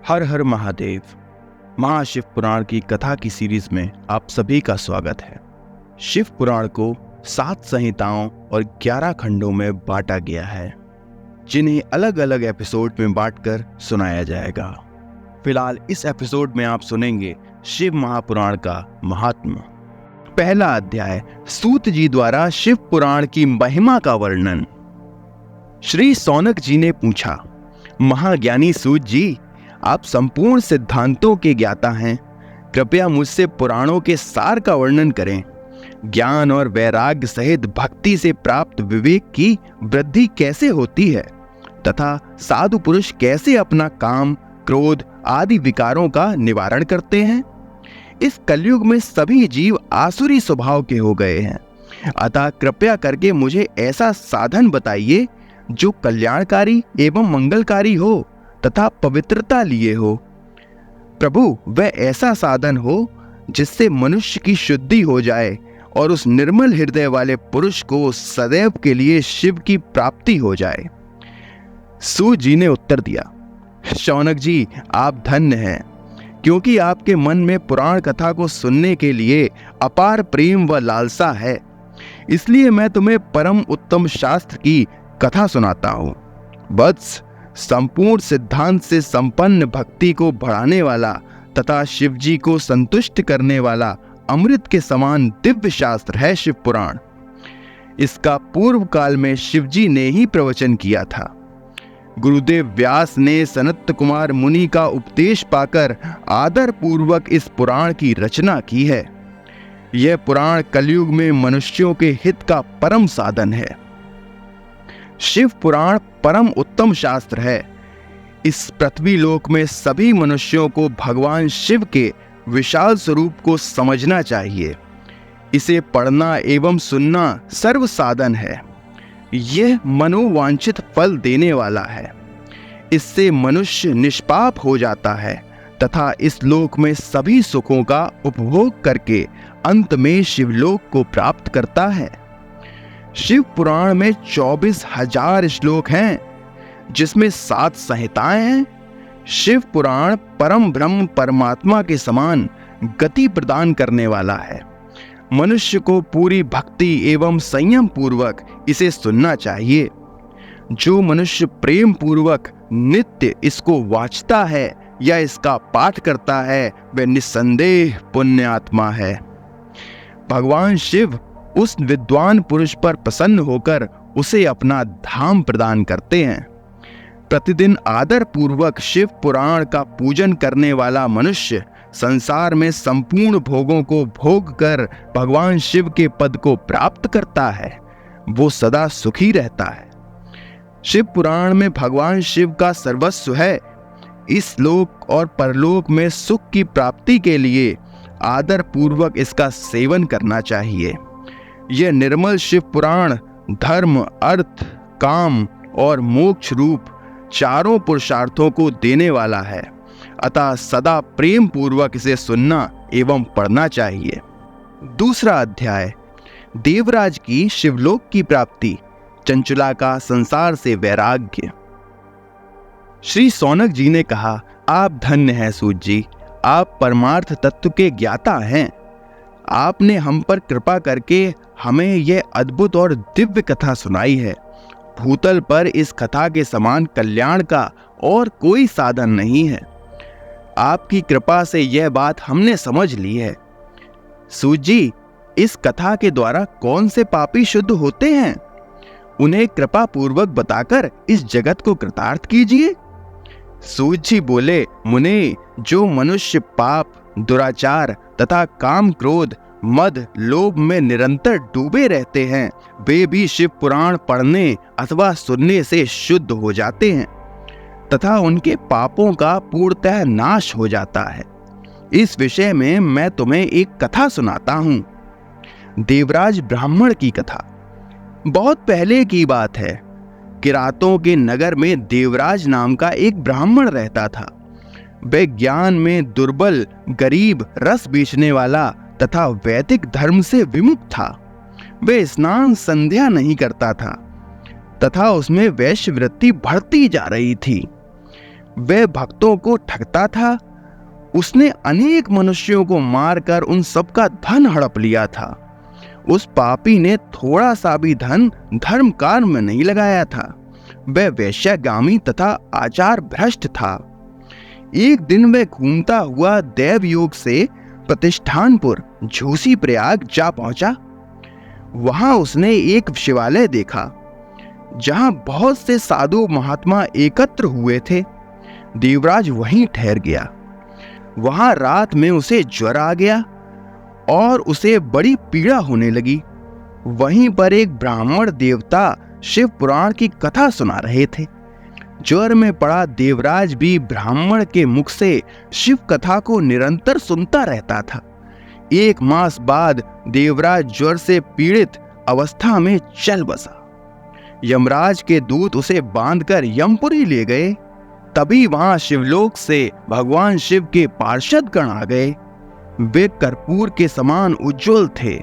हर हर महादेव। महाशिव पुराण की कथा की सीरीज में आप सभी का स्वागत है। शिव पुराण को 7 संहिताओं और 11 खंडों में बांटा गया है, जिन्हें अलग अलग एपिसोड में बांटकर सुनाया जाएगा। फिलहाल इस एपिसोड में आप सुनेंगे शिव महापुराण का महात्म्य। पहला अध्याय, सूत जी द्वारा शिव पुराण की महिमा का वर्णन। श्री सौनक जी ने पूछा, महाज्ञानी सूत जी, आप संपूर्ण सिद्धांतों के ज्ञाता हैं, कृपया मुझसे पुराणों के सार का वर्णन करें। ज्ञान और वैराग्य सहित भक्ति से प्राप्त विवेक की वृद्धि कैसे होती है तथा साधु पुरुष कैसे अपना काम, क्रोध आदि विकारों का निवारण करते हैं। इस कलयुग में सभी जीव आसुरी स्वभाव के हो गए हैं, अतः कृपया करके मुझे ऐसा साधन बताइए जो कल्याणकारी एवं मंगलकारी हो तथा पवित्रता लिए हो। प्रभु, वह ऐसा साधन हो जिससे मनुष्य की शुद्धि हो जाए और उस निर्मल हृदय वाले पुरुष को सदैव के लिए शिव की प्राप्ति हो जाए। सूत जी ने उत्तर दिया, शौनक जी, आप धन्य हैं, क्योंकि आपके मन में पुराण कथा को सुनने के लिए अपार प्रेम व लालसा है। इसलिए मैं तुम्हें परम उत्तम शास्त्र की कथा सुनाता हूँ। वत्स, संपूर्ण सिद्धांत से संपन्न भक्ति को बढ़ाने वाला तथा शिवजी को संतुष्ट करने वाला अमृत के समान दिव्य शास्त्र है शिव पुराण। इसका पूर्व काल में शिवजी ने ही प्रवचन किया था। गुरुदेव व्यास ने सनत कुमार मुनि का उपदेश पाकर आदर पूर्वक इस पुराण की रचना की है। यह पुराण कलयुग में मनुष्यों के हित का परम साधन है। शिव पुराण परम उत्तम शास्त्र है। इस पृथ्वी लोक में सभी मनुष्यों को भगवान शिव के विशाल स्वरूप को समझना चाहिए। इसे पढ़ना एवं सुनना सर्व साधन है। यह मनोवांछित फल देने वाला है। इससे मनुष्य निष्पाप हो जाता है तथा इस लोक में सभी सुखों का उपभोग करके अंत में शिवलोक को प्राप्त करता है। शिव पुराण में 24,000 श्लोक हैं, जिसमें 7 संहिताएं हैं। शिव पुराण परम ब्रह्म परमात्मा के समान गति प्रदान करने वाला है। मनुष्य को पूरी भक्ति एवं संयम पूर्वक इसे सुनना चाहिए। जो मनुष्य प्रेम पूर्वक नित्य इसको वाचता है या इसका पाठ करता है, वह निस्संदेह पुण्य आत्मा है। भगवान शिव उस विद्वान पुरुष पर प्रसन्न होकर उसे अपना धाम प्रदान करते हैं। प्रतिदिन आदर पूर्वक शिव पुराण का पूजन करने वाला मनुष्य संसार में संपूर्ण भोगों को भोग कर भगवान शिव के पद को प्राप्त करता है। वो सदा सुखी रहता है। शिव पुराण में भगवान शिव का सर्वस्व है। इस लोक और परलोक में सुख की प्राप्ति के लिए आदर पूर्वक इसका सेवन करना चाहिए। यह निर्मल शिव पुराण धर्म, अर्थ, काम और मोक्ष रूप चारों पुरुषार्थों को देने वाला है, अतः सदा प्रेम पूर्वक इसे सुनना एवं पढ़ना चाहिए। दूसरा अध्याय, देवराज की शिवलोक की प्राप्ति, चंचुला का संसार से वैराग्य। श्री सौनक जी ने कहा, आप धन्य हैं सूत जी, आप परमार्थ तत्व के ज्ञाता हैं। आपने हम पर कृपा करके हमें यह अद्भुत और दिव्य कथा सुनाई है। भूतल पर इस कथा के समान कल्याण का और कोई साधन नहीं है। आपकी कृपा से यह बात हमने समझ ली है। सूत जी, इस कथा के द्वारा कौन से पापी शुद्ध होते हैं? उन्हें कृपा पूर्वक बताकर इस जगत को कृतार्थ कीजिए। सूत जी बोले, मुने, जो मनुष्य पाप, दुराचार तथा काम, क्रोध, मद, लोभ में निरंतर डूबे रहते हैं, वे भी शिव पुराण पढ़ने अथवा सुनने से शुद्ध हो जाते हैं तथा उनके पापों का पूर्णतः नाश हो जाता है। इस विषय में मैं तुम्हें एक कथा सुनाता हूँ। देवराज ब्राह्मण की कथा। बहुत पहले की बात है। किरातों के नगर में देवराज नाम का एक ब्राह्मण रहता था। वह ज्ञान में दुर्बल, गरीब, रस बेचने वाला तथा वैदिक धर्म से विमुख था। वह स्नान संध्या नहीं करता था तथा उसमें वैश्य वृत्ति बढ़ती जा रही थी। वह भक्तों को ठगता था। उसने अनेक मनुष्यों को मारकर उन सबका धन हड़प लिया था। उस पापी ने थोड़ा सा भी धन धर्म कार्य में नहीं लगाया था। वह वेश्यागामी तथा आचार भ्रष्ट था। एक दिन वह घूमता हुआ देवयोग से प्रतिष्ठानपुर झूसी प्रयाग जा पहुंचा। वहां उसने एक शिवालय देखा जहां बहुत से साधु महात्मा एकत्र हुए थे। देवराज वहीं ठहर गया। वहां रात में उसे ज्वर आ गया और उसे बड़ी पीड़ा होने लगी। वहीं पर एक ब्राह्मण देवता शिव पुराण की कथा सुना रहे थे। ज्वर में पड़ा देवराज भी ब्राह्मण के मुख से शिव कथा को निरंतर सुनता रहता था। 1 मास बाद देवराज ज्वर से पीड़ित अवस्था में चल बसा। यमराज के दूत उसे बांधकर यमपुरी ले गए। तभी वहां शिवलोक से भगवान शिव के पार्षद गण आ गए। वे कर्पूर के समान उज्जवल थे।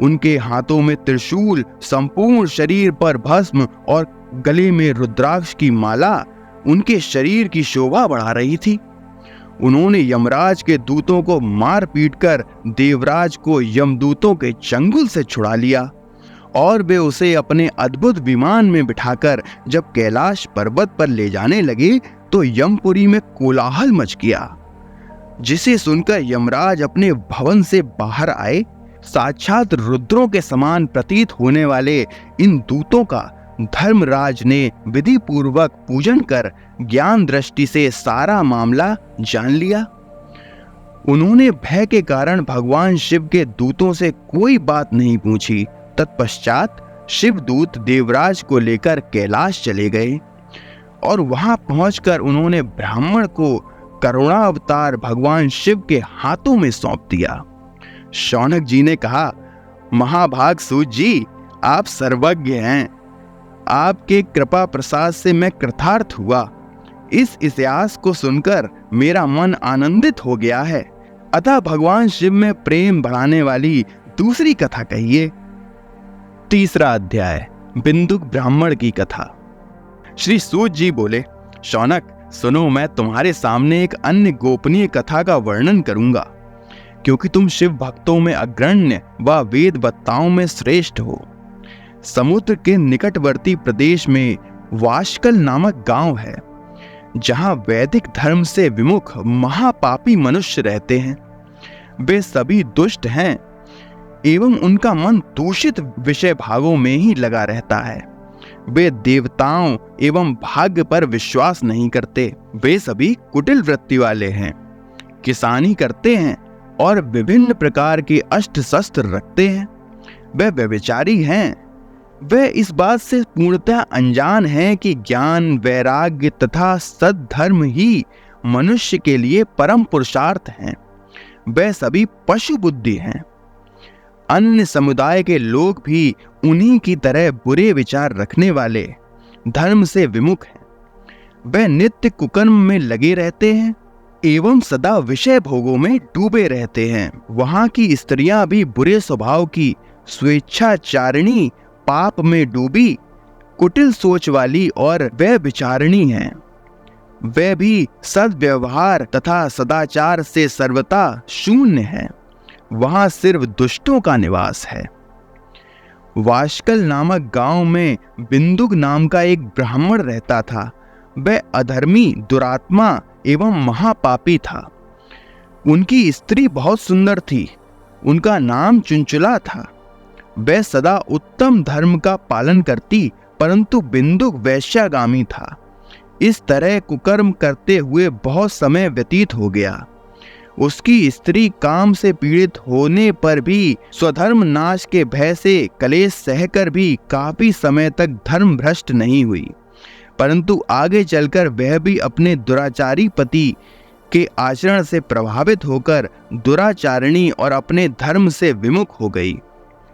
उनके हाथों में त्रिशूल, संपूर्ण शरीर पर भस्म और गले में रुद्राक्ष की माला उनके शरीर की शोभा बढ़ा रही थी। उन्होंने यमराज के दूतों को मार पीट कर देवराज को यमदूतों के चंगुल से छुड़ा लिया और वे उसे अपने अद्भुत विमान में बिठाकर जब कैलाश पर्वत पर ले जाने लगे तो यमपुरी में कोलाहल मच गया, जिसे सुनकर यमराज अपने भवन से बाहर आए। साक्षात रुद्रों के समान प्रतीत होने वाले इन दूतों का धर्मराज ने विधि पूर्वक पूजन कर ज्ञान दृष्टि से सारा मामला जान लिया। उन्होंने भय के कारण भगवान शिव के दूतों से कोई बात नहीं पूछी। तत्पश्चात शिवदूत देवराज को लेकर कैलाश चले गए और वहां पहुंचकर उन्होंने ब्राह्मण को करुणावतार भगवान शिव के हाथों में सौंप दिया। शौनक जी ने कहा, महाभाग सूत जी, आप सर्वज्ञ हैं। आपके कृपा प्रसाद से मैं कृतार्थ हुआ। इस इतिहास को सुनकर मेरा मन आनंदित हो गया है। अतः भगवान शिव में प्रेम बढ़ाने वाली दूसरी कथा कहिए। 3 अध्याय, बिंदुक ब्राह्मण की कथा। श्री सूत जी बोले, शौनक सुनो, मैं तुम्हारे सामने एक अन्य गोपनीय कथा का वर्णन करूंगा, क्योंकि तुम शिव भक्तों में अग्रण्य व वेद वक्ताओं में श्रेष्ठ हो। समुद्र के निकटवर्ती प्रदेश में वाशकल नामक गांव है, जहां वैदिक धर्म से विमुख महापापी मनुष्य रहते हैं। वे सभी दुष्ट हैं एवं उनका मन दूषित विषय भागों में ही लगा रहता है। वे देवताओं एवं भाग्य पर विश्वास नहीं करते। वे सभी कुटिल वृत्ति वाले हैं, किसानी करते हैं और विभिन्न प्रकार के अस्त्र शस्त्र रखते हैं। वे व्यभिचारी हैं। वे इस बात से पूर्णतः अनजान हैं कि ज्ञान, वैराग्य तथा सद्धर्म ही मनुष्य के लिए परम पुरुषार्थ हैं। वे सभी पशु बुद्धि हैं। अन्य समुदाय के लोग भी उन्हीं की तरह बुरे विचार रखने वाले धर्म से विमुख हैं। वे नित्य कुकर्म में लगे रहते हैं एवं सदा विषय भोगों में डूबे रहते हैं। वहां की स्त्रियां भी बुरे स्वभाव की, स्वेच्छाचारिणी, पाप में डूबी, कुटिल सोच वाली और वे विचारणी हैं। वे भी सद्व्यवहार तथा सदाचार से सर्वथा शून्य है। वहां सिर्फ दुष्टों का निवास है। वाशकल नामक गांव में बिंदुक नाम का एक ब्राह्मण रहता था। वह अधर्मी, दुरात्मा एवं महापापी था। उनकी स्त्री बहुत सुंदर थी। उनका नाम चुंचुला था। वह सदा उत्तम धर्म का पालन करती, परंतु बिंदुक वैश्यागामी था। इस तरह कुकर्म करते हुए बहुत समय व्यतीत हो गया। उसकी स्त्री काम से पीड़ित होने पर भी स्वधर्म नाश के भय से कलेश सहकर भी काफी समय तक धर्म भ्रष्ट नहीं हुई, परंतु आगे चलकर वह भी अपने दुराचारी पति के आचरण से प्रभावित होकर दुराचारिणी और अपने धर्म से विमुख हो गई।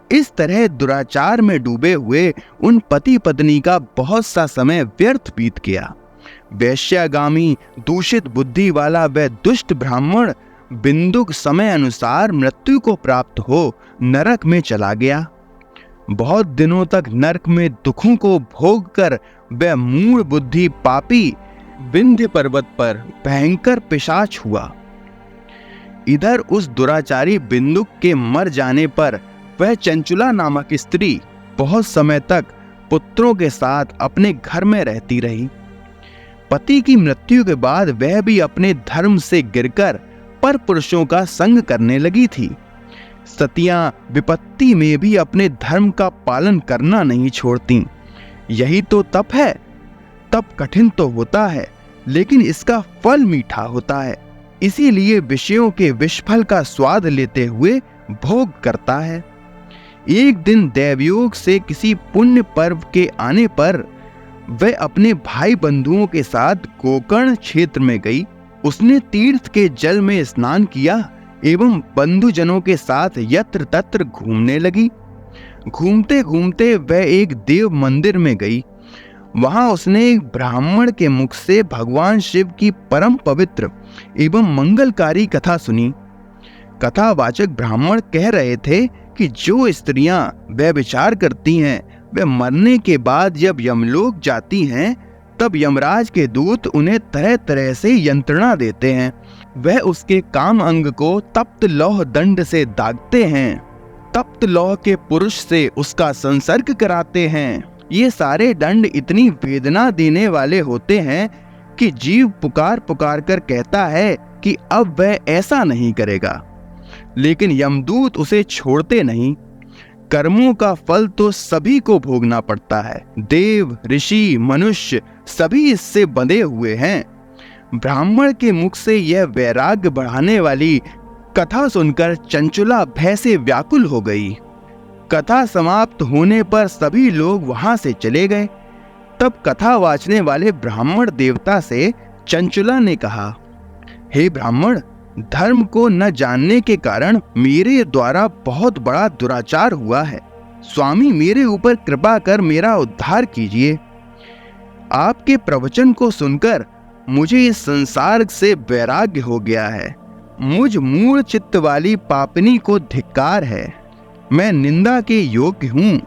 इस तरह दुराचार में डूबे हुए उन पति पत्नी का बहुत सा समय व्यर्थ बीत गया। वैश्यागामी, दूषित बुद्धि वाला वह दुष्ट ब्राह्मण बिंदुक समय अनुसार मृत्यु को प्राप्त हो नरक में चला गया। बहुत दिनों तक नरक में दुखों को भोग कर वह मूढ़ बुद्धि पापी विंध्य पर्वत पर भयंकर पिशाच हुआ। इधर उस दुराचारी बिंदुक के मर जाने पर वह चंचुला नामक स्त्री बहुत समय तक पुत्रों के साथ अपने घर में रहती रही। पति की मृत्यु के बाद वह भी अपने धर्म से गिरकर पर पुरुषों का संग करने लगी थी। सतियां विपत्ति में भी अपने धर्म का पालन करना नहीं छोड़ती। यही तो तप है। तप कठिन तो होता है, लेकिन इसका फल मीठा होता है। इसीलिए विषयों के विषफल का स्वाद लेते हुए भोग करता है। एक दिन दैवयोग से किसी पुण्य पर्व के आने पर वह अपने भाई बंधुओं के साथ गोकर्ण क्षेत्र में गई। उसने तीर्थ के जल में स्नान किया एवं बंधुजनों के साथ यत्र तत्र घूमने लगी। घूमते घूमते वह एक देव मंदिर में गई। वहां उसने एक ब्राह्मण के मुख से भगवान शिव की परम पवित्र एवं मंगलकारी कथा सुनी। कथावाचक ब्राह्मण कह रहे थे कि जो स्त्रियां व्यभिचार करती हैं, वे मरने के बाद जब यमलोक जाती हैं, तब यमराज के दूत उन्हें तरह तरह से यंत्रणा देते हैं। वह उसके काम अंग को तप्त लौह दंड से दागते हैं। तप्त लौह के पुरुष से उसका संसर्ग कराते हैं। ये सारे दंड इतनी वेदना देने वाले होते हैं कि जीव पुकार पुकार कर कहता है कि अब वह ऐसा नहीं करेगा, लेकिन यमदूत उसे छोड़ते नहीं। कर्मों का फल तो सभी को भोगना पड़ता है। देव, ऋषि, मनुष्य सभी इससे बंधे हुए हैं। ब्राह्मण के मुख से यह वैराग्य बढ़ाने वाली कथा सुनकर चंचुला भय से व्याकुल हो गई। कथा समाप्त होने पर सभी लोग वहां से चले गए। तब कथा वाचने वाले ब्राह्मण देवता से चंचुला ने कहा, हे ब्राह्मण, धर्म को न जानने के कारण मेरे द्वारा बहुत बड़ा दुराचार हुआ है। स्वामी, मेरे ऊपर कृपा कर मेरा उद्धार कीजिए। आपके प्रवचन को सुनकर मुझे इस संसार से वैराग्य हो गया है। मुझ मूढ़ चित्त वाली पापनी को धिक्कार है। मैं निंदा के योग्य हूँ।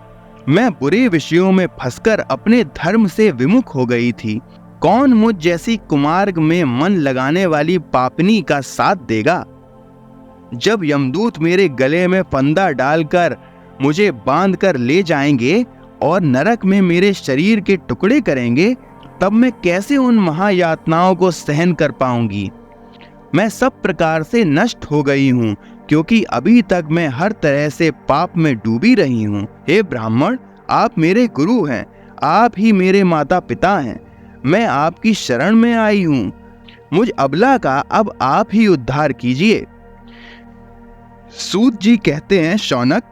मैं बुरे विषयों में फंसकर अपने धर्म से विमुख हो गई थी। कौन मुझ जैसी कुमार्ग में मन लगाने वाली पापनी का साथ देगा? जब यमदूत मेरे गले में फंदा डालकर मुझे बांधकर ले जाएंगे और नरक में मेरे शरीर के टुकड़े करेंगे, तब मैं कैसे उन महायातनाओं को सहन कर पाऊंगी? मैं सब प्रकार से नष्ट हो गई हूँ, क्योंकि अभी तक मैं हर तरह से पाप में डूबी रही हूँ। हे ब्राह्मण, आप मेरे गुरु हैं, आप ही मेरे माता पिता हैं। मैं आपकी शरण में आई हूँ। मुझ अबला का अब आप ही उद्धार कीजिए। सूत जी कहते हैं, शौनक,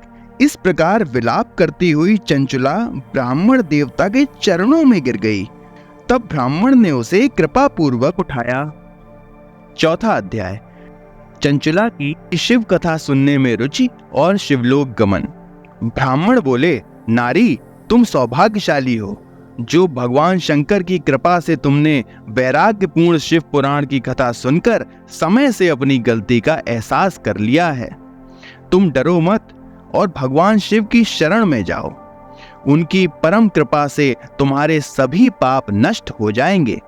इस प्रकार विलाप करती हुई चंचुला ब्राह्मण देवता के चरणों में गिर गई। तब ब्राह्मण ने उसे कृपा पूर्वक उठाया। चौथा अध्याय, चंचुला की शिव कथा सुनने में रुचि और शिवलोक गमन। ब्राह्मण बोले, नारी, तुम सौभाग्यशाली हो। जो भगवान शंकर की कृपा से तुमने वैराग्यपूर्ण शिव पुराण की कथा सुनकर समय से अपनी गलती का एहसास कर लिया है। तुम डरो मत और भगवान शिव की शरण में जाओ। उनकी परम कृपा से तुम्हारे सभी पाप नष्ट हो जाएंगे।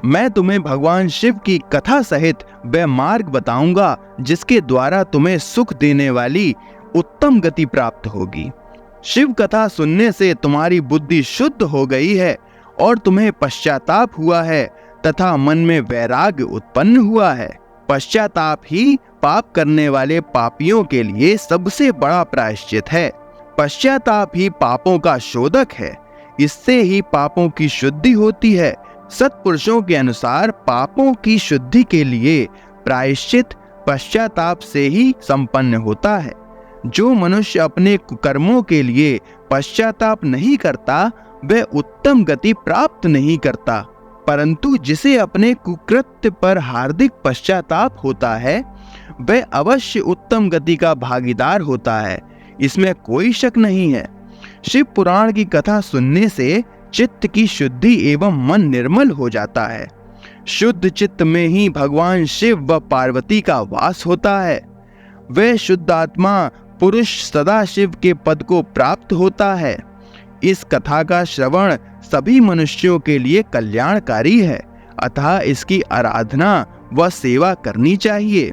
मैं तुम्हें भगवान शिव की कथा सहित वह मार्ग बताऊंगा जिसके द्वारा तुम्हें सुख देने वाली उत्तम गति प्राप्त होगी। शिव कथा सुनने से तुम्हारी बुद्धि शुद्ध हो गई है और तुम्हें पश्चाताप हुआ है तथा मन में वैराग्य उत्पन्न हुआ है। पश्चाताप ही पाप करने वाले पापियों के लिए सबसे बड़ा प्रायश्चित है। पश्चाताप ही पापों का शोधक है। इससे ही पापों की शुद्धि होती है। सत्पुरुषों के अनुसार पापों की शुद्धि के लिए प्रायश्चित पश्चाताप से ही संपन्न होता है। जो मनुष्य अपने कर्मों के लिए पश्चाताप नहीं करता, वह उत्तम गति प्राप्त नहीं करता, परंतु जिसे अपने कुकृत्य पर हार्दिक पश्चाताप होता है, वह अवश्य उत्तम गति का भागीदार होता है। इसमें कोई शक नहीं है। शिव पुराण की कथा सुनने से चित्त की शुद्धि एवं मन निर्मल हो जाता है। शुद्ध चित्त में ही भगवान शिव व पार्वती का वास होता है। वह शुद्ध आत्मा पुरुष सदा शिव के पद को प्राप्त होता है। इस कथा का श्रवण सभी मनुष्यों के लिए कल्याणकारी है। अतः इसकी आराधना व सेवा करनी चाहिए।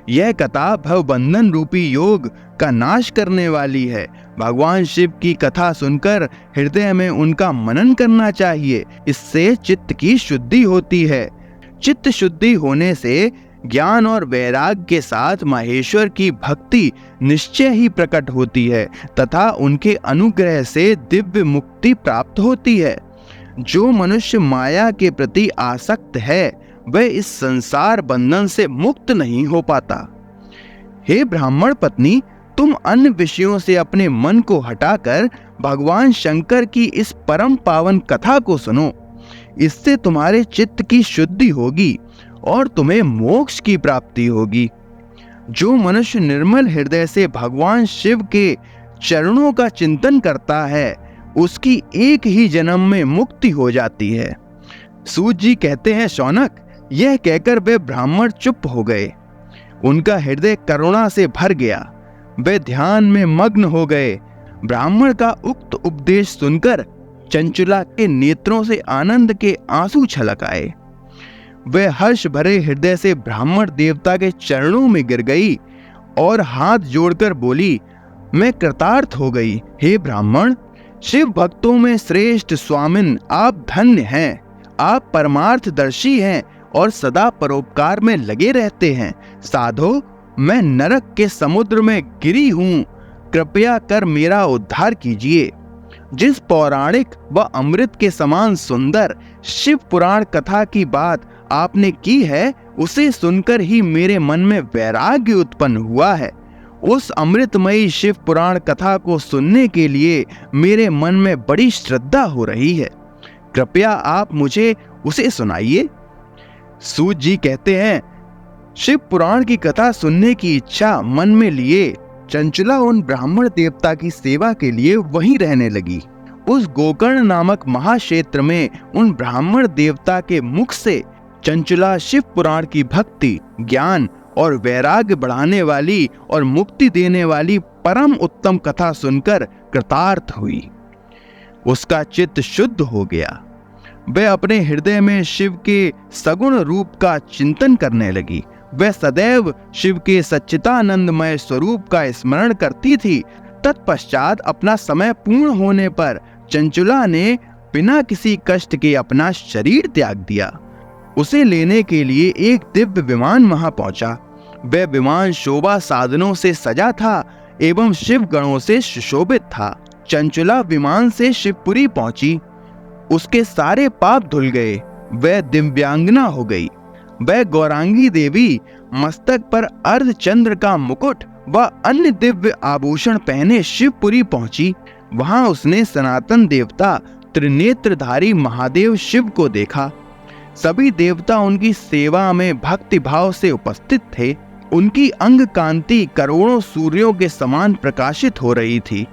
यह कथा भवबंधन रूपी योग का नाश करने वाली है। भगवान शिव की कथा सुनकर हृदय में उनका मनन करना चाहिए। इससे चित्त की शुद्धि होती है। चित्त शुद्धि होने से ज्ञान और वैराग्य के साथ महेश्वर की भक्ति निश्चय ही प्रकट होती है तथा उनके अनुग्रह से दिव्य मुक्ति प्राप्त होती है। जो मनुष्य माया के प्रति आसक्त है वह इस संसार बंधन से मुक्त नहीं हो पाता। हे ब्राह्मण पत्नी, तुम अन्य विषयों से अपने मन को हटाकर भगवान शंकर की इस परम पावन कथा को सुनो। इससे तुम्हारे चित्त की शुद्धि होगी और तुम्हें मोक्ष की प्राप्ति होगी। जो मनुष्य निर्मल हृदय से भगवान शिव के चरणों का चिंतन करता है उसकी एक ही जन्म में मुक्ति हो जाती है। सूत जी कहते हैं, शौनक, यह कहकर वे ब्राह्मण चुप हो गए। उनका हृदय करुणा से भर गया। वे ध्यान में मग्न हो गए। ब्राह्मण का उक्त उपदेश सुनकर चंचुला के नेत्रों से आनंद के आंसू छलक आए। वे हर्ष भरे हृदय से ब्राह्मण देवता के चरणों में गिर गई और हाथ जोड़कर बोली, मैं कृतार्थ हो गई। हे ब्राह्मण, शिव भक्तों में श्रेष्ठ स्वामिन, आप धन्य हैं। आप परमार्थदर्शी हैं और सदा परोपकार में लगे रहते हैं। साधो, मैं नरक के समुद्र में गिरी हूं, कृपया कर मेरा उद्धार कीजिए। जिस पौराणिक व अमृत के समान सुंदर शिव पुराण कथा की बात आपने की है, उसे सुनकर ही मेरे मन में वैराग्य उत्पन्न हुआ है। उस अमृतमयी शिव पुराण कथा को सुनने के लिए मेरे मन में बड़ी श्रद्धा हो रही है। कृपया आप मुझे उसे सुनाइए। सूत जी कहते हैं, शिव पुराण की कथा सुनने की इच्छा मन में लिए चंचुला उन ब्राह्मण देवता की सेवा के लिए वहीं रहने लगी। उस गोकर्ण नामक महाक्षेत्र में उन ब्राह्मण देवता के मुख से चंचुला शिव पुराण की भक्ति, ज्ञान और वैराग्य बढ़ाने वाली और मुक्ति देने वाली परम उत्तम कथा सुनकर कृतार्थ हुई। उसका चित्त शुद्ध हो गया। वह अपने हृदय में शिव के सगुण रूप का चिंतन करने लगी। वह सदैव शिव के सच्चिदानंदमय स्वरूप का स्मरण करती थी। तत्पश्चात अपना समय पूर्ण होने पर चंचुला ने बिना किसी कष्ट के अपना शरीर त्याग दिया। उसे लेने के लिए एक दिव्य विमान वहां पहुंचा। वह विमान शोभा साधनों से सजा था एवं शिव गणों से सुशोभित था। चंचुला विमान से शिवपुरी पहुंची। उसके सारे पाप धुल गए। वह दिव्यांगना हो गई। वह गौरांगी देवी मस्तक पर अर्धचंद्र का मुकुट व अन्य दिव्य आभूषण पहने शिवपुरी पहुंची। वहां उसने सनातन देवता त्रिनेत्रधारी महादेव शिव को देखा। सभी देवता उनकी सेवा में भक्ति भाव से उपस्थित थे। उनकी अंग कांति करोड़ों सूर्यों के समान प्रकाशित हो रही थी।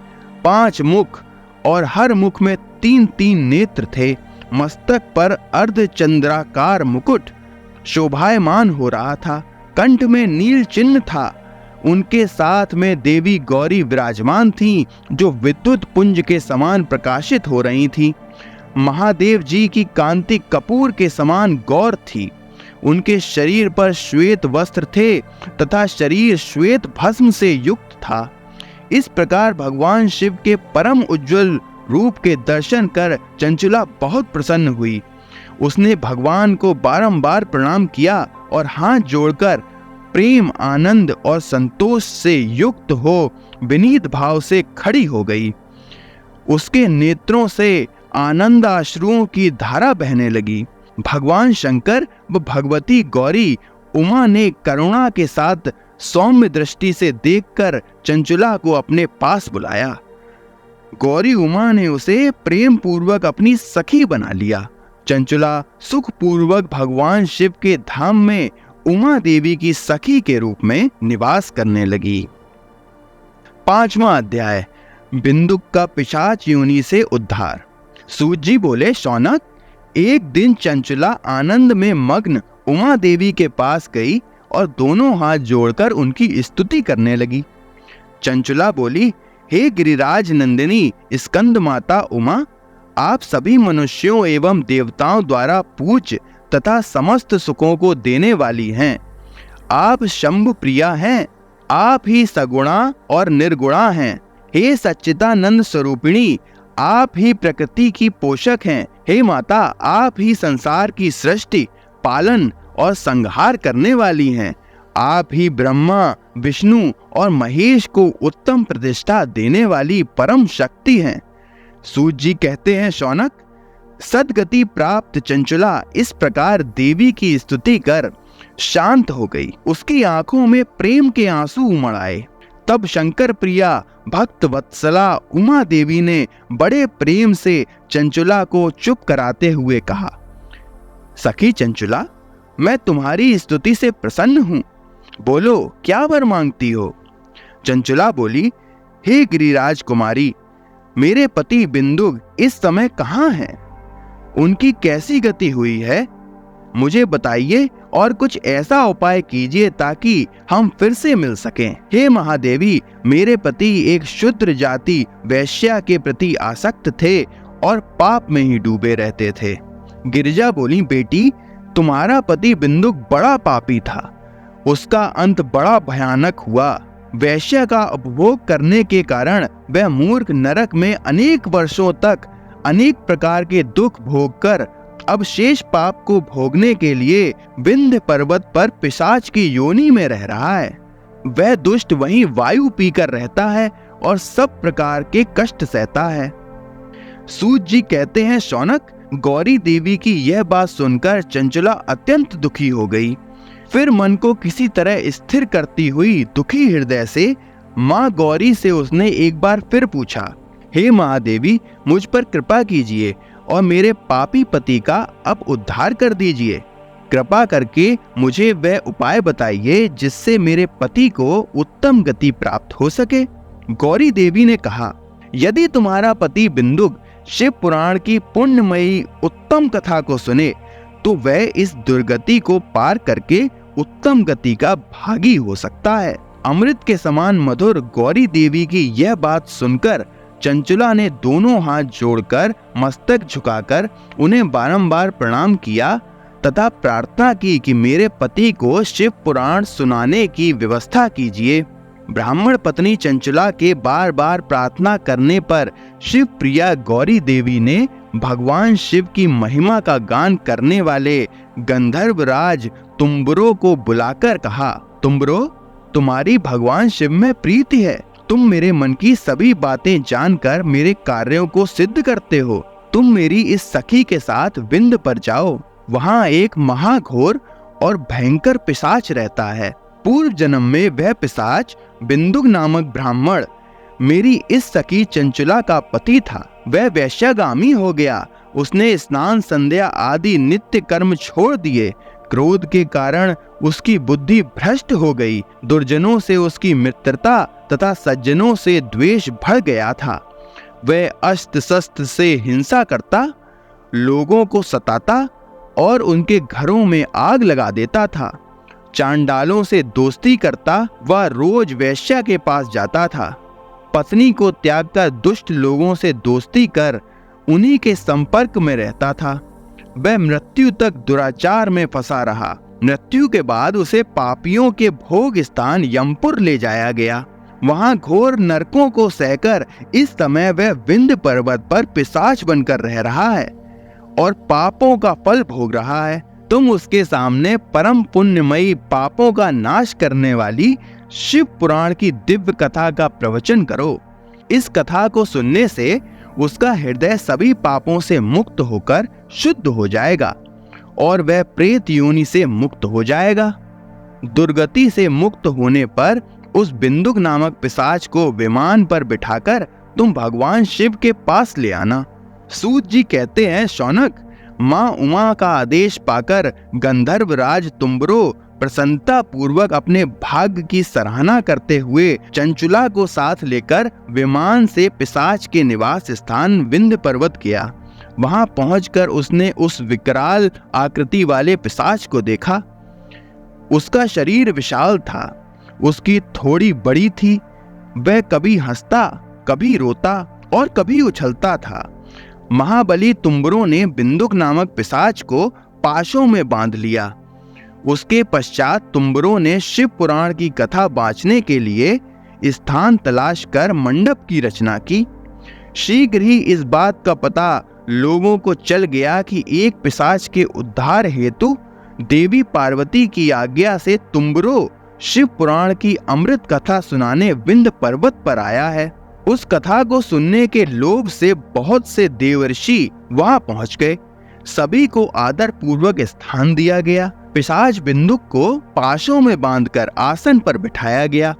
5 मुख और हर मुख में 3-3 नेत्र थे। मस्तक पर अर्धचंद्राकार मुकुट शोभायमान हो रहा था। कंठ में नील चिन्ह था। उनके साथ में देवी गौरी विराजमान थीं, जो विद्युत पुंज के समान प्रकाशित हो रही थीं। महादेव जी की कांति कपूर के समान गौर थी। उनके शरीर पर श्वेत वस्त्र थे तथा शरीर श्वेत भस्म से युक्त था। इस प्रकार भगवान शिव के परम उज्जवल रूप के दर्शन कर चंचुला बहुत प्रसन्न हुई। उसने भगवान को बारंबार प्रणाम किया और हाथ जोड़कर प्रेम, आनंद और संतोष से युक्त हो विनीत भाव से खड़ी हो गई। उसके नेत्रों से आनंद आश्रुओं की धारा बहने लगी। भगवान शंकर व भगवती गौरी उमा ने करुणा के साथ सौम्य दृष्टि से देखकर चंचुला को अपने पास बुलाया। गौरी उमा ने उसे प्रेम पूर्वक अपनी सखी बना लिया। चंचुला सुख पूर्वक भगवान शिव के धाम में उमा देवी की सखी के रूप में निवास करने लगी। 5वां अध्याय, बिंदुक का पिशाच योनि से उद्धार। सूत जी बोले, शौनक, एक दिन चंचुला आनंद में मग्न उमा देवी के पास गई और दोनों हाथ जोड़कर उनकी स्तुति करने लगी। चंचुला बोली, हे गिरिराज नंदिनी स्कंद माता उमा, आप सभी मनुष्यों एवं देवताओं द्वारा पूज्य तथा समस्त सुखों को देने वाली हैं। आप शंभु प्रिया हैं, आप ही सगुणा और निर्गुणा हैं। हे सच्चिदानंद स्वरूपिणी, आप ही प्रकृति की पोषक हैं। हे माता, आप ही संसार की सृष्टि, पालन और संहार करने वाली हैं। आप ही ब्रह्मा, विष्णु और महेश को उत्तम प्रतिष्ठा देने वाली परम शक्ति हैं। सूत जी कहते हैं, शौनक, सद्गति प्राप्त चंचला इस प्रकार देवी की स्तुति कर शांत हो गई। उसकी आंखों में प्रेम के आंसू उमड़ आए। तब शंकर प्रिया भक्त वत्सला उमा देवी ने बड़े प्रेम से चंचला को चुप कराते हुए कहा, सखी चंचला, मैं तुम्हारी स्तुति से प्रसन्न हूं। बोलो, क्या वर मांगती हो? चंचला बोली, हे गिरिराज कुमारी, मेरे पति बिंदुक इस समय कहाँ हैं? उनकी कैसी गति हुई है? मुझे बताइए और कुछ ऐसा उपाय कीजिए ताकि हम फिर से मिल सकें। हे महादेवी, मेरे पति एक शूद्र जाति वैश्या के प्रति आसक्त थे और पाप में ही डूबे रहते थे। गिरिजा बोली, बेटी, तुम्हारा पति बिंदुक बड़ा पापी था। उसका अंत बड़ा भयानक हुआ। वैश्या का उपभोग करने के कारण वह मूर्ख नरक में अनेक वर्षों तक अनेक प्रकार के दुख भोग कर अब शेष पाप को भोगने के लिए विंध्य पर्वत पर पिशाच की योनि में रह रहा है। वह दुष्ट वहीं वायु पीकर रहता है और सब प्रकार के कष्ट सहता है। सूत जी कहते हैं, शौनक, गौरी देवी की यह बात सुनकर चंचला अत्यंत दुखी हो गई। फिर मन को किसी तरह स्थिर करती हुई दुखी हृदय से माँ गौरी से उसने एक बार फिर पूछा, हे महादेवी, मुझ पर कृपा कीजिए और मेरे पापी पति का अब उद्धार कर दीजिए। कृपा करके मुझे वह उपाय बताइए जिससे मेरे पति को उत्तम गति प्राप्त हो सके। गौरी देवी ने कहा, यदि तुम्हारा पति बिंदुक शिव पुराण की पुण्यमयी उत्तम कथा को सुने तो वह इस दुर्गति को पार करके उत्तम गति का भागी हो सकता है। अमृत के समान मधुर गौरी देवी की यह बात सुनकर चंचला ने दोनों हाथ जोड़कर मस्तक झुकाकर उन्हें बारंबार प्रणाम किया तथा प्रार्थना की कि मेरे पति को शिव पुराण सुनाने की व्यवस्था कीजिए। ब्राह्मण पत्नी चंचला के बार बार प्रार्थना करने पर शिव प्रिया गौरी देवी ने भगवान शिव की महिमा का गान करने वाले गंधर्व राज तुम्बरो को बुलाकर कहा, तुम्बरो, तुम्हारी भगवान शिव में प्रीति है। तुम मेरे मन की सभी बातें जानकर मेरे कार्यों को सिद्ध करते हो। तुम मेरी इस सखी के साथ विंध्य पर जाओ। वहाँ एक महाघोर और भयंकर पिशाच रहता है। पूर्व जन्म में वह पिशाच बिंदुक नामक ब्राह्मण मेरी इस सखी चंचला का पति था। वह वैश्यागामी हो गया। उसने स्नान संध्या आदि नित्य कर्म छोड़ दिए। क्रोध के कारण उसकी बुद्धि भ्रष्ट हो गई। दुर्जनों से उसकी मित्रता तथा सज्जनों से द्वेष बढ़ गया था। वह अस्त्र शस्त्र से हिंसा करता, लोगों को सताता और उनके घरों में आग लगा देता था। चांडालों से दोस्ती करता, वह रोज वैश्या के पास जाता था। पत्नी को त्याग कर दुष्ट लोगों से दोस्ती कर उन्हीं के संपर्क में रहता था। वह मृत्यु तक दुराचार में फंसा रहा। मृत्यु के बाद उसे पापियों के भोग स्थान यमपुर ले जाया गया। वहां घोर नरकों को सहकर इस समय वह विंध्य पर्वत पर पिशाच बनकर रह रहा है और पापों का फल भोग रहा है। तुम उसके सामने परम पुण्यमयी पापों का नाश करने वाली शिव पुराण की दिव्य कथा का प्रवचन करो। इस कथा को सुनने से उसका हृदय सभी पापों से मुक्त होकर शुद्ध हो जाएगा और वह प्रेत योनि से मुक्त हो जाएगा। दुर्गति से मुक्त होने पर उस बिंदुक नामक पिशाच को विमान पर बिठाकर तुम भगवान शिव के पास ले आना। सूत जी कहते हैं, शौनक, माँ उमा का आदेश पाकर गंधर्व राज तुम्बरो प्रसन्नता पूर्वक अपने भाग्य की सराहना करते हुए चंचुला को साथ लेकर विमान से पिशाच के निवास स्थान विंध्य पर्वत गया। वहां पहुंचकर उसने उस विकराल आकृति वाले पिशाच को देखा। उसका शरीर विशाल था, उसकी थोड़ी बड़ी थी। वह कभी हंसता, कभी रोता और कभी उछलता था। महाबली तुम्बरों ने बिंदुक नामक पिशाच को पाशों में बांध लिया। उसके पश्चात तुम्बरों ने शिव पुराण की कथा बाँचने के लिए स्थान तलाश कर मंडप की रचना की। शीघ्र ही इस बात का पता लोगों को चल गया कि एक पिशाच के उद्धार हेतु देवी पार्वती की आज्ञा से तुम्बरो शिव पुराण की अमृत कथा सुनाने विंध्य पर्वत पर आया है। उस कथा को सुनने के लोभ से बहुत से देवर्षि वहां पहुंच गए। सभी को आदर पूर्वक स्थान दिया गया। पिशाच बिंदुक को पाशों में बांधकर आसन पर बिठाया गया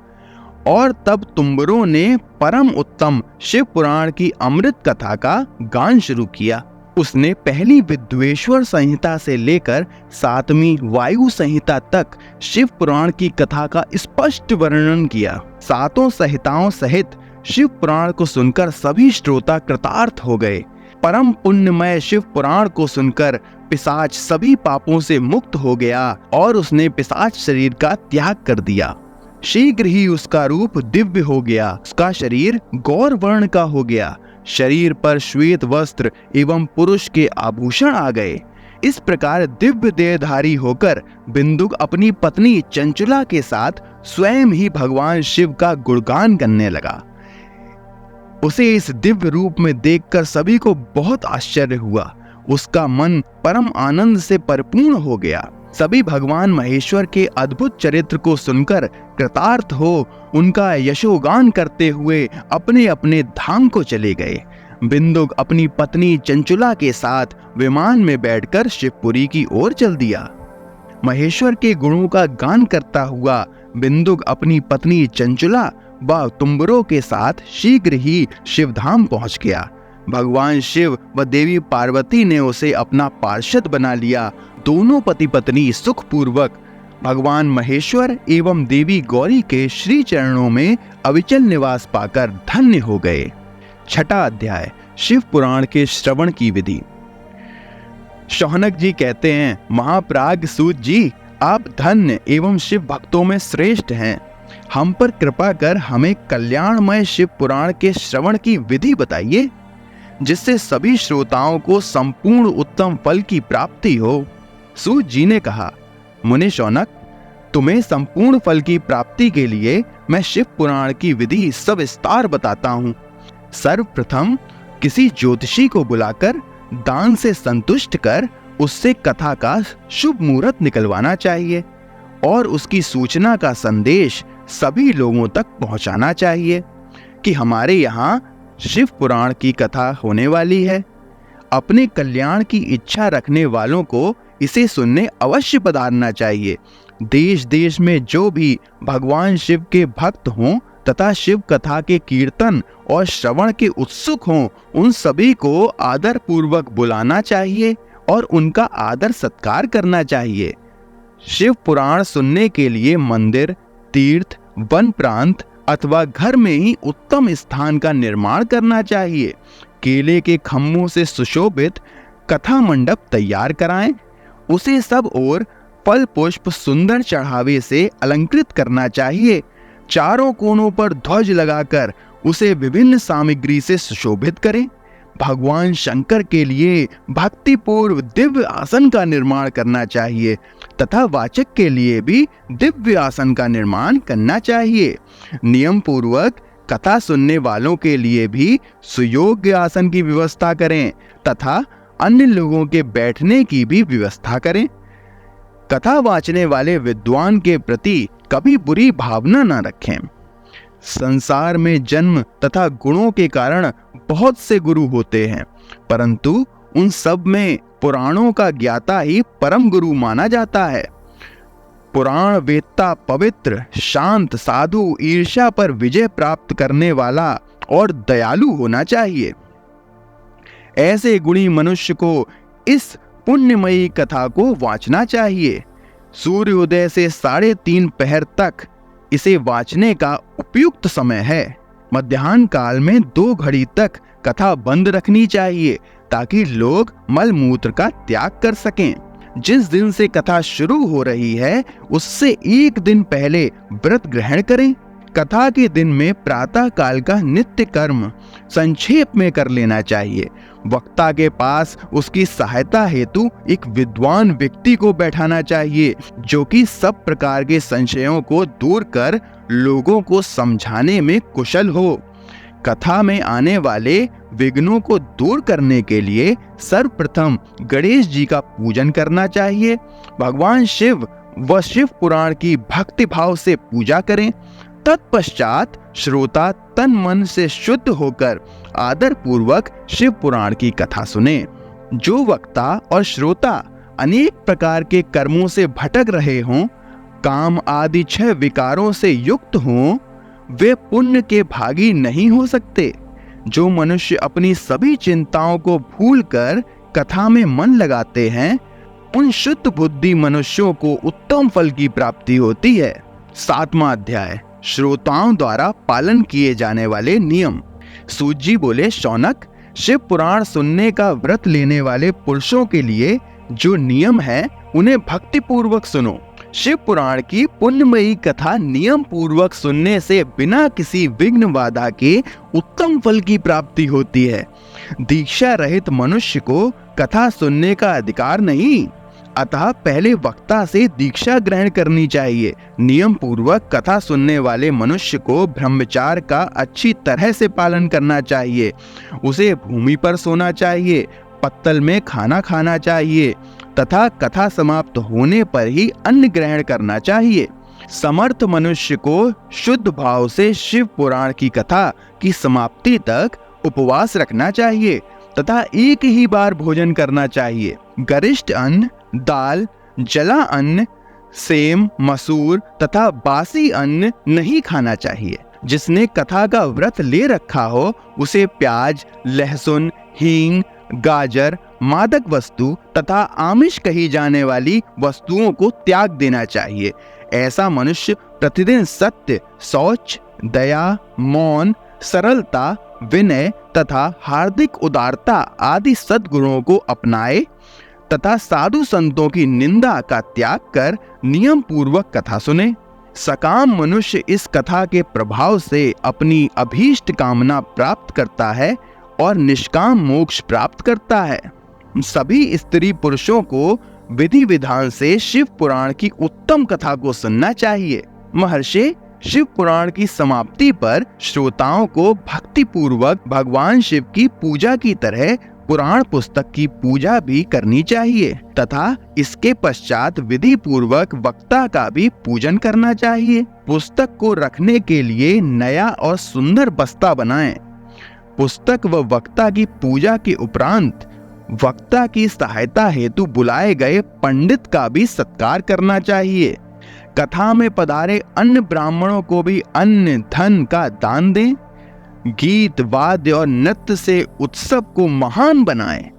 और तब तुम्बरों ने परम उत्तम शिव पुराण की अमृत कथा का गान शुरू किया। उसने पहली विद्वेश्वर संहिता से लेकर 7वीं वायु संहिता तक शिव पुराण की कथा का स्पष्ट वर्णन किया। 7 संहिताओं सहित शिव पुराण को सुनकर सभी श्रोता कृतार्थ हो गए। परम पुण्यमय शिव पुराण को सुनकर पिशाच सभी पापों से मुक्त हो गया और उसने पिशाच शरीर का त्याग कर दिया। शीघ्र ही उसका रूप दिव्य हो गया। उसका शरीर गौर वर्ण का हो गया। शरीर पर श्वेत वस्त्र एवं पुरुष के आभूषण आ गए। इस प्रकार दिव्य देहधारी होकर बिंदुक अपनी पत्नी चंचुला के साथ स्वयं ही भगवान शिव का गुणगान करने लगा। उसे इस दिव्य रूप में देखकर सभी को बहुत आश्चर्य हुआ। उसका मन परम आनंद से परिपूर्ण हो गया। सभी भगवान महेश्वर के अद्भुत चरित्र को सुनकर कृतार्थ हो उनका यशोगान करते हुए अपने अपने धाम को चले गए। बिंदुक अपनी पत्नी चंचुला के साथ विमान में बैठकर शिवपुरी की ओर चल दिया। महेश्वर के गुणों का गान करता हुआ बिंदुक अपनी पत्नी चंचुला व तुम्बरों के साथ शीघ्र ही शिवधाम पहुंच गया। भगवान शिव व देवी पार्वती ने उसे अपना पार्षद बना लिया। दोनों पति पत्नी सुखपूर्वक भगवान महेश्वर एवं देवी गौरी के श्री चरणों में अविचल निवास पाकर धन्य हो गए। 6वां अध्याय शिव पुराण के श्रवण की विधि। शौनक जी कहते हैं, महाप्राज्ञ सूत जी, आप धन्य एवं शिव भक्तों में श्रेष्ठ हैं। हम पर कृपा कर हमें कल्याणमय शिव पुराण के श्रवण की विधि बताइए, जिससे सभी श्रोताओं को संपूर्ण उत्तम फल की प्राप्ति हो। सूत जी ने कहा, मुने शौनक, तुम्हें संपूर्ण फल की प्राप्ति के लिए मैं शिव पुराण की विधि सविस्तार बताता हूँ। सर्वप्रथम किसी ज्योतिषी को बुलाकर दान से संतुष्ट कर उससे कथा का शुभ मुहूर्त निकलवाना चाहिए और उसकी सूचना का संदेश सभी लोगों तक पहुंचाना चाहिए कि हमारे यहाँ शिव पुराण की कथा होने वाली है। अपने कल्याण की इच्छा रखने वालों को इसे सुनने अवश्य पधारना चाहिए। देश देश में जो भी भगवान शिव के भक्त हों तथा शिव कथा के कीर्तन और श्रवण के उत्सुक हों, उन सभी को आदर पूर्वक बुलाना चाहिए और उनका आदर सत्कार करना चाहिए। शिव पुराण सुनने के लिए मंदिर, तीर्थ, वन प्रांत अथवा घर में ही उत्तम स्थान का निर्माण करना चाहिए। केले के खम्भों से सुशोभित कथा मंडप तैयार कराएं। उसे सब ओर फल पुष्प सुंदर चढ़ावे से अलंकृत करना चाहिए। चारों कोनों पर ध्वज लगाकर उसे विभिन्न सामग्री से सुशोभित करें। भगवान शंकर के लिए भक्ति पूर्व दिव्य आसन का निर्माण करना चाहिए तथा वाचक के लिए भी दिव्य आसन का निर्माण करना चाहिए। नियम पूर्वक कथा सुनने वालों के लिए भी सुयोग्य आसन की व्यवस्था करें तथा अन्य लोगों के बैठने की भी व्यवस्था करें। कथा वाचने वाले विद्वान के प्रति कभी बुरी भावना न रखें। संसार में जन्म तथा गुणों के कारण बहुत से गुरु होते हैं, परंतु उन सब में पुराणों का ज्ञाता ही परम गुरु माना जाता है। पुराण वेत्ता पवित्र, शांत, साधु, ईर्ष्या पर विजय प्राप्त करने वाला और दयालु होना चाहिए। ऐसे गुणी मनुष्य को इस पुण्यमयी कथा को वाचना चाहिए। सूर्योदय से 3:30 पहर तक इसे वाचने का उपयुक्त समय है। मध्याह्न काल में 2 घड़ी तक कथा बंद रखनी चाहिए ताकि लोग मल मूत्र का त्याग कर सकें। जिस दिन से कथा शुरू हो रही है उससे 1 दिन पहले व्रत ग्रहण करें। कथा के दिन में प्रातः काल का नित्य कर्म संक्षेप में कर लेना चाहिए। वक्ता के पास उसकी सहायता हेतु एक विद्वान व्यक्ति को बैठाना चाहिए, जो कि सब प्रकार के संशयों को दूर कर लोगों को समझाने में कुशल हो। कथा में आने वाले विघ्नों को दूर करने के लिए सर्वप्रथम गणेश जी का पूजन करना चाहिए। भगवान शिव व शिव पुराण की भक्ति भाव से पूजा करें। तत्पश्चात श्रोता तन मन से शुद्ध होकर आदर पूर्वक शिव पुराण की कथा सुने। जो वक्ता और श्रोता अनेक प्रकार के कर्मों से भटक रहे हों, काम आदि 6 विकारों से युक्त हों, वे पुण्य के भागी नहीं हो सकते। जो मनुष्य अपनी सभी चिंताओं को भूलकर कथा में मन लगाते हैं, उन शुद्ध बुद्धि मनुष्यों को उत्तम फल की प्राप्ति होती है। 7वां अध्याय, श्रोताओं द्वारा पालन किए जाने वाले नियम। सूत जी बोले, शौनक, शिव पुराण सुनने का व्रत लेने वाले पुरुषों के लिए जो नियम है उन्हें भक्ति पूर्वक सुनो। शिव पुराण की पुण्यमयी कथा नियम पूर्वक सुनने से बिना किसी विघ्न बाधा के उत्तम फल की प्राप्ति होती है। दीक्षा रहित मनुष्य को कथा सुनने का अधिकार नहीं, अतः पहले वक्ता से दीक्षा ग्रहण करनी चाहिए। नियम पूर्वक कथा सुनने वाले मनुष्य को ब्रह्मचार का अच्छी तरह से पालन करना चाहिए। उसे भूमि पर सोना चाहिए, पत्तल में खाना खाना चाहिए तथा कथा समाप्त होने पर ही अन्न ग्रहण करना चाहिए। समर्थ मनुष्य को शुद्ध भाव से शिव पुराण की कथा की समाप्ति तक उपवास रखना चाहिए तथा एक ही बार भोजन करना चाहिए। गरिष्ठ अन्न, दाल, जला अन्न, सेम, मसूर तथा बासी अन्न नहीं खाना चाहिए। जिसने कथा का व्रत ले रखा हो उसे प्याज, लहसुन, हींग, गाजर, मादक वस्तु तथा आमिष कही जाने वाली वस्तुओं को त्याग देना चाहिए। ऐसा मनुष्य प्रतिदिन सत्य, शौच, दया, मौन, सरलता, विनय तथा हार्दिक उदारता आदि सद्गुणों को अपनाए तथा साधु संतों की निंदा का त्याग कर नियम पूर्वक कथा सुने। सकाम मनुष्य इस कथा के प्रभाव से अपनी अभीष्ट कामना प्राप्त करता है और निष्काम मोक्ष प्राप्त करता है। सभी स्त्री पुरुषों को विधि विधान से शिव पुराण की उत्तम कथा को सुनना चाहिए। महर्षि, शिव पुराण की समाप्ति पर श्रोताओं को भक्ति पूर्वक भगवान शिव की पूजा की तरह पुराण पुस्तक की पूजा भी करनी चाहिए तथा इसके पश्चात विधि पूर्वक वक्ता का भी पूजन करना चाहिए। पुस्तक को रखने के लिए नया और सुंदर बस्ता बनाएं। पुस्तक व वक्ता की पूजा के उपरांत वक्ता की सहायता हेतु बुलाए गए पंडित का भी सत्कार करना चाहिए। कथा में पधारे अन्य ब्राह्मणों को भी अन्न धन का दान दें। गीत, वाद्य और नृत्य से उत्सव को महान बनाएं।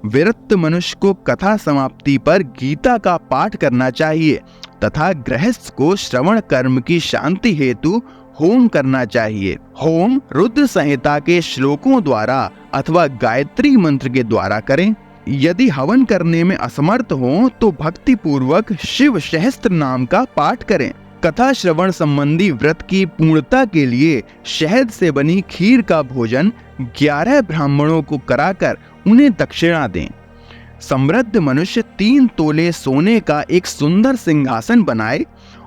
विरक्त मनुष्य को कथा समाप्ति पर गीता का पाठ करना चाहिए तथा गृहस्थ को श्रवण कर्म की शांति हेतु होम करना चाहिए। होम रुद्र संहिता के श्लोकों द्वारा अथवा गायत्री मंत्र के द्वारा करें। यदि हवन करने में असमर्थ हो तो भक्ति पूर्वक शिव सहस्त्र नाम का पाठ करें। कथा श्रवण संबंधी व्रत की पूर्णता के लिए शहद से बनी खीर का भोजन 11 ब्राह्मणों को कराकर उन्हें दक्षिणा दें। समृद्ध मनुष्य 3 तोले सोने का एक सुंदर सिंहासन बनाए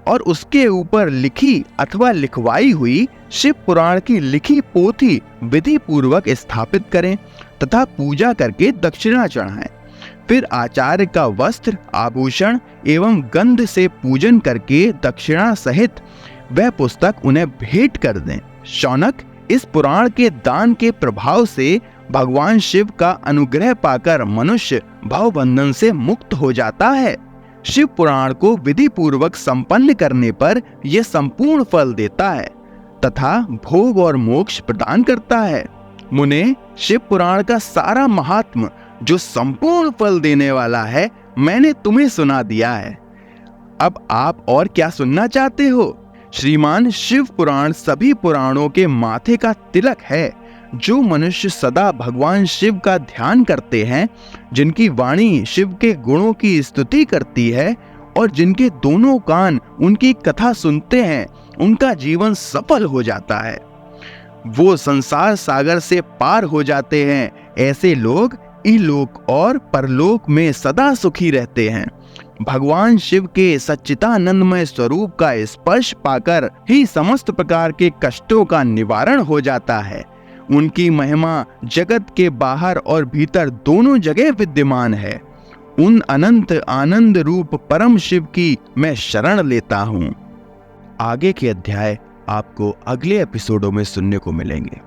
और उसके ऊपर लिखी अथवा लिखवाई हुई शिव पुराण की लिखी पोथी विधि पूर्वक स्थापित करें तथा पूजा करके दक्षिणा चढ़ाएं। फिर आचार्य का वस्त्र, आभूषण एवं गंध से पूजन करके दक्षिणा सहित वह पुस्तक उन्हें भेंट कर दें। शौनक, इस पुराण के दान के प्रभाव से भगवान शिव का अनुग्रह पाकर मनुष्य भवबंधन से मुक्त हो जाता है। शिव पुराण को विधि पूर्वक संपन्न करने पर यह संपूर्ण फल देता है तथा भोग और मोक्ष प्रदान करता है। मुने, शिव पुराण का सारा महात्म जो संपूर्ण फल देने वाला है मैंने तुम्हें सुना दिया है। अब आप और क्या सुनना चाहते हो? श्रीमान, शिव पुराण सभी पुराणों के माथे का तिलक है। जो मनुष्य सदा भगवान शिव का ध्यान करते हैं, जिनकी वाणी शिव के गुणों की स्तुति करती है और जिनके दोनों कान उनकी कथा सुनते हैं, उनका जीवन सफल हो जाता है। वो संसार सागर से पार हो जाते हैं। ऐसे लोग इलोक और परलोक में सदा सुखी रहते हैं। भगवान शिव के सच्चिदानंदमय स्वरूप का स्पर्श पाकर ही समस्त प्रकार के कष्टों का निवारण हो जाता है। उनकी महिमा जगत के बाहर और भीतर दोनों जगह विद्यमान है। उन अनंत आनंद रूप परम शिव की मैं शरण लेता हूँ। आगे के अध्याय आपको अगले एपिसोडों में सुनने को मिलेंगे।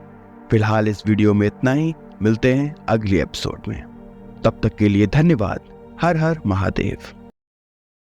फिलहाल इस वीडियो में इतना ही। मिलते हैं अगले एपिसोड में। तब तक के लिए धन्यवाद। हर हर महादेव।